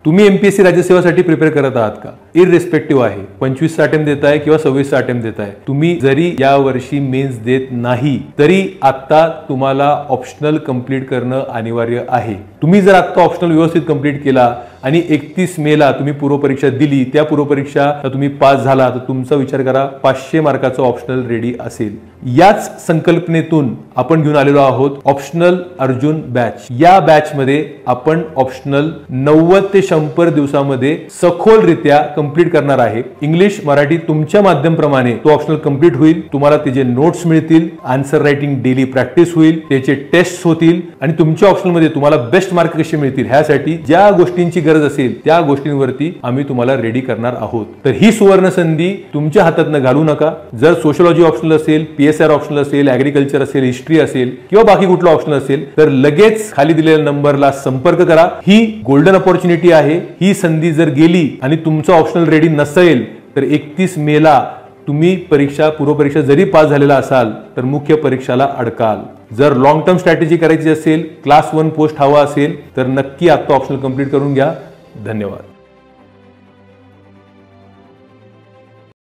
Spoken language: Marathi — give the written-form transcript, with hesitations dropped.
तुम्ही एमपीएससी राज्यसेवासाठी प्रिपेअर करत आहात का? इररिस्पेक्टिव्ह आहे, 25चा अटेम्प्ट देताय किंवा 26चा अटेम्प्ट देताय, तुम्ही जरी या वर्षी मेन्स देत नाही तरी आता तुम्हाला ऑप्शनल कंप्लीट करणं अनिवार्य आहे. तुम्ही जर आता ऑप्शनल व्यवस्थित कंप्लीट केला आणि 31 मेला तुम्ही पूर्वपरीक्षा दिली, त्या पूर्वपरीक्षा तुम्ही पास झाला, तर तुमचा विचार करा 500 मार्काचं ऑप्शनल रेडी असेल. याच संकल्पनेतून आपण घेऊन आलेलो आहोत ऑप्शनल अर्जुन बॅच. या बॅच मध्ये आपण ऑप्शनल 90 ते 100 दिवसामध्ये सखोलरित्या कंप्लीट करणार आहे. इंग्लिश मराठी तुमच्या माध्यमप्रमाणे तो ऑप्शनल कंप्लीट होईल. तुम्हाला त्याचे नोट्स मिळतील, आन्सर रायटिंग डेली प्रॅक्टिस होईल, त्याचे टेस्ट होतील आणि तुमच्या ऑप्शनल मध्ये तुम्हाला बेस्ट मार्क कसे मिळतील ह्यासाठी ज्या गोष्टींची गरज असेल त्या गोष्टींवरती आम्ही तुम्हाला रेडी करणार आहोत. तर ही सुवर्ण संधी तुमच्या हातातनं घालू नका. जर सोशियोलॉजी ऑप्शनल असेल, पीएसआर ऑप्शनल असेल, ऍग्रीकल्चर असेल, हिस्ट्री असेल किंवा बाकी कुठला ऑप्शनल असेल तर लगेच खाली दिलेल्या नंबरला संपर्क करा. ही गोल्डन अपॉर्च्युनिटी आहे. ही संधी जर गेली आणि तुमचं ऑप्शनल रेडी नसेल तर 31 मेला तुम्ही पूर्वपरीक्षा जरी पास झालेला असाल तर मुख्य परीक्षाला अडकाल. जर लॉंग टर्म स्ट्रॅटेजी करायची असेल, क्लास 1 पोस्ट हवा असेल तर नक्की आता ऑप्शनल कंप्लीट करून घ्या. धन्यवाद.